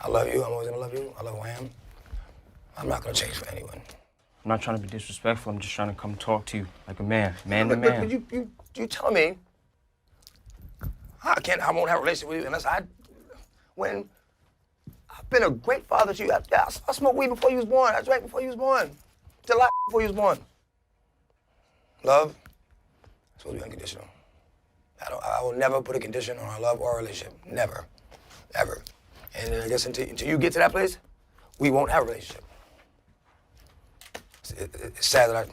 I love you. I'm always gonna love you. I love who I am. I'm not gonna change for anyone. I'm not trying to be disrespectful. I'm just trying to come talk to you like a man, man to man. But you telling me I won't have a relationship with you unless when I've been a great father to you. I smoked weed before you was born. I drank before you was born. Did a lot before you was born. Love, it's supposed to be unconditional. I will never put a condition on our love or our relationship. Never, ever. And I guess until you get to that place, we won't have a relationship. It's sad that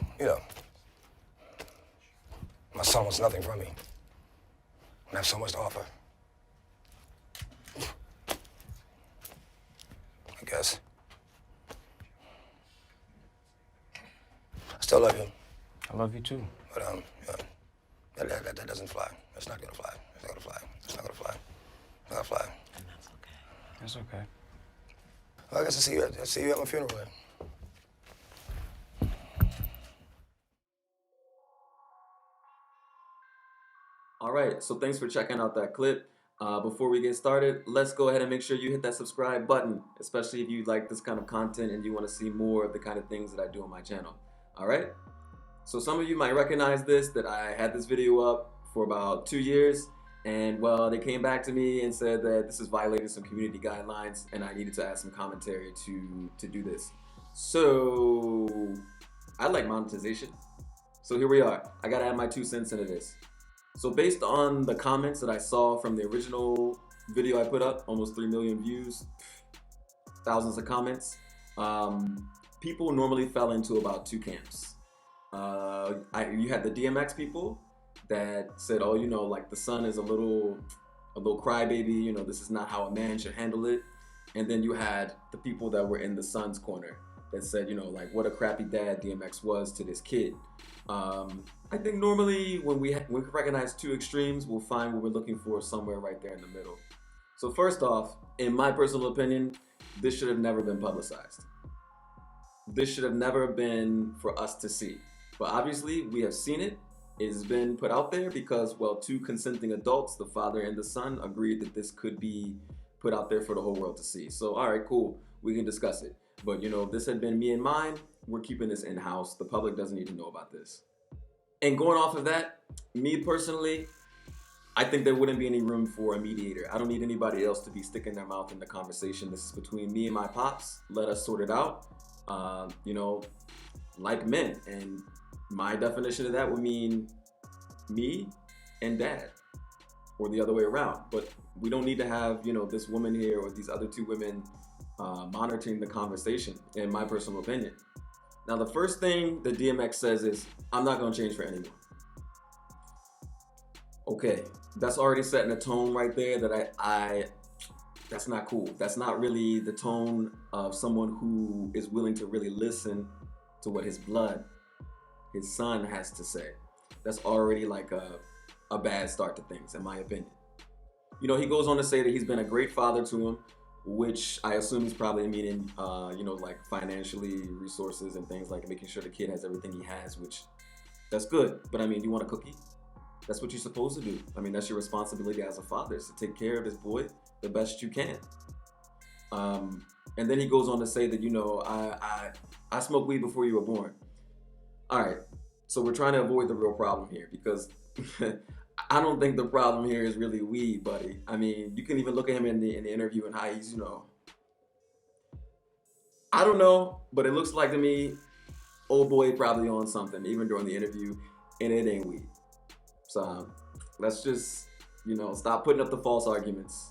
my son wants nothing from me. And I have so much to offer. I guess. I still love you. I love you too. But that doesn't fly. That's not gonna fly. It's not gonna fly. It's not gonna fly. It's not gonna fly. And that's okay. That's okay. Well, I guess I see you at my funeral then. All right, so thanks for checking out that clip. Before we get started, let's go ahead and make sure you hit that subscribe button, especially if you like this kind of content and you want to see more of the kind of things that I do on my channel. All right? So some of you might recognize this, that I had this video up for about 2 years, and well, they came back to me and said that this is violating some community guidelines and I needed to add some commentary to do this. So I like monetization. So here we are. I gotta add my 2 cents into this. So based on the comments that I saw from the original video I put up, almost 3 million views, thousands of comments, people normally fell into about 2 camps. You had the DMX people that said, oh, like the son is a little crybaby, this is not how a man should handle it. And then you had the people that were in the son's corner that said, like what a crappy dad DMX was to this kid. I think normally when we recognize 2 extremes, we'll find what we're looking for somewhere right there in the middle. So first off, in my personal opinion, this should have never been publicized. This should have never been for us to see. But obviously we have seen it. It has been put out there because, well, 2 consenting adults, the father and the son, agreed that this could be put out there for the whole world to see. So, all right, cool, we can discuss it. But if this had been me and mine, we're keeping this in-house. The public doesn't need to know about this. And going off of that, me personally, I think there wouldn't be any room for a mediator. I don't need anybody else to be sticking their mouth in the conversation. This is between me and my pops. Let us sort it out, like men. And my definition of that would mean me and dad, or the other way around. But we don't need to have, this woman here or these other 2 women monitoring the conversation, in my personal opinion. Now, the first thing that DMX says is, I'm not gonna change for anyone. Okay, that's already setting a tone right there that that's not cool. That's not really the tone of someone who is willing to really listen to what his son has to say. That's already like a bad start to things, in my opinion. He goes on to say that he's been a great father to him, which I assume he's probably meaning, like financially, resources and things, like making sure the kid has everything he has, which that's good. But I mean, you want a cookie? That's what you're supposed to do. I mean, that's your responsibility as a father, is to take care of his boy the best you can. And then he goes on to say that, I smoked weed before you were born. All right, so we're trying to avoid the real problem here, because I don't think the problem here is really weed, buddy. I mean, you can even look at him in the interview and how he's, I don't know, but it looks like to me, old boy probably on something, even during the interview, and it ain't weed. So let's just, stop putting up the false arguments.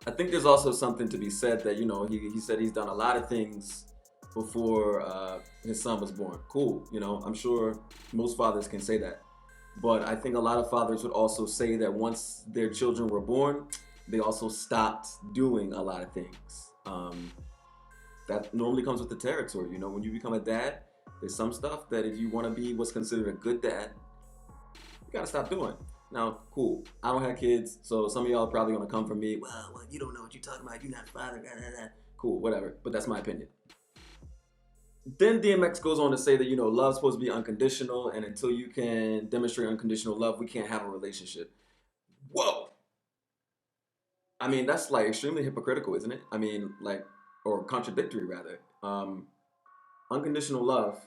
I think there's also something to be said that, he said he's done a lot of things before his son was born. Cool, I'm sure most fathers can say that. But I think a lot of fathers would also say that once their children were born, they also stopped doing a lot of things. That normally comes with the territory. When you become a dad, there's some stuff that if you want to be what's considered a good dad, you gotta stop doing. Now, cool, I don't have kids, so some of y'all are probably gonna come from me, well, you don't know what you're talking about, you're not a father, blah, blah, blah. Cool, whatever, but that's my opinion. Then DMX goes on to say that, love's supposed to be unconditional, and until you can demonstrate unconditional love, we can't have a relationship. Whoa! I mean, that's like extremely hypocritical, isn't it? I mean, like, or contradictory rather. Unconditional love,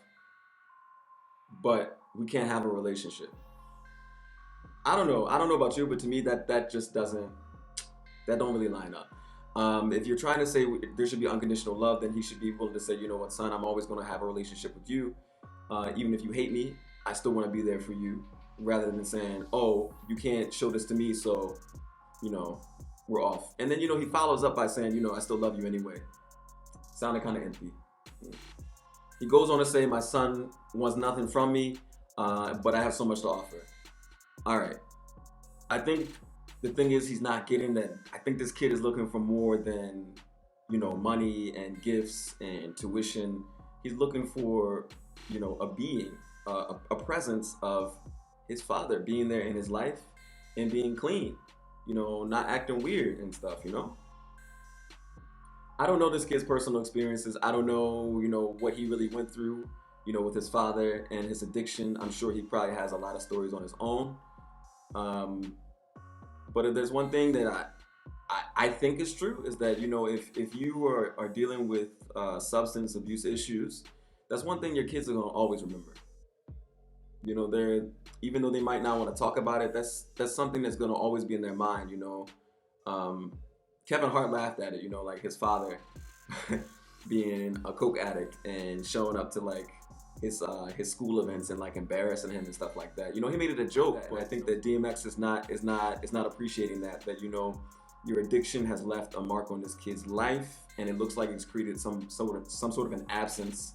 but we can't have a relationship. I don't know. I don't know about you, but to me, that just doesn't. That don't really line up. If you're trying to say there should be unconditional love, then he should be willing to say, you know what, son, I'm always going to have a relationship with you, even if you hate me. I still want to be there for you, rather than saying, oh, you can't show this to me, so you know we're off. And then he follows up by saying, I still love you anyway. Sounded kind of empty. He goes on to say, my son wants nothing from me, but I have so much to offer. All right. I think the thing is he's not getting that. I think this kid is looking for more than, money and gifts and tuition. He's looking for, a being, a presence of his father being there in his life and being clean, not acting weird and stuff, I don't know this kid's personal experiences. I don't know, what he really went through, with his father and his addiction. I'm sure he probably has a lot of stories on his own. But if there's one thing that I think is true is that, if you are dealing with substance abuse issues, that's one thing your kids are going to always remember. They're, even though they might not want to talk about it, that's something that's going to always be in their mind, Kevin Hart laughed at it, like his father being a coke addict and showing up to like his school events and like embarrassing him and stuff like that. He made it a joke, but I think that DMX is not appreciating that your addiction has left a mark on this kid's life, and it looks like it's created some sort of an absence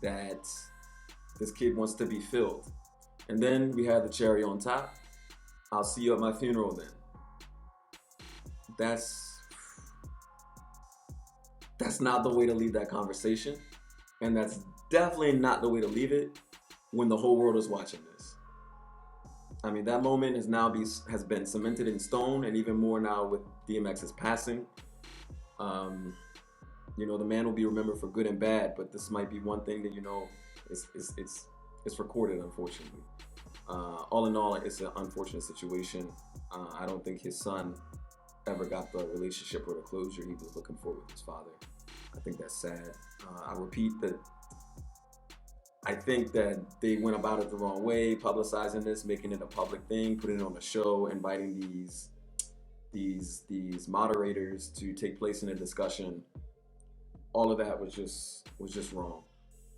that this kid wants to be filled. And then we have the cherry on top. I'll see you at my funeral then. That's not the way to leave that conversation, and that's definitely not the way to leave it when the whole world is watching this. I mean, that moment has been cemented in stone, and even more now with DMX's passing. The man will be remembered for good and bad, but this might be one thing that it's recorded, unfortunately. All in all, it's an unfortunate situation. I don't think his son ever got the relationship or the closure he was looking for with his father. I think that's sad. I repeat that I think that they went about it the wrong way, publicizing this, making it a public thing, putting it on a show, inviting these moderators to take place in a discussion. All of that was just wrong.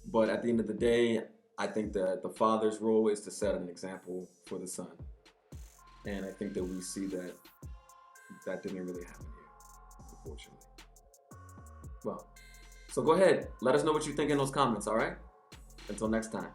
But at the end of the day, I think that the father's role is to set an example for the son. And I think that we see that didn't really happen here, unfortunately. Well, so go ahead. Let us know what you think in those comments, all right? Until next time.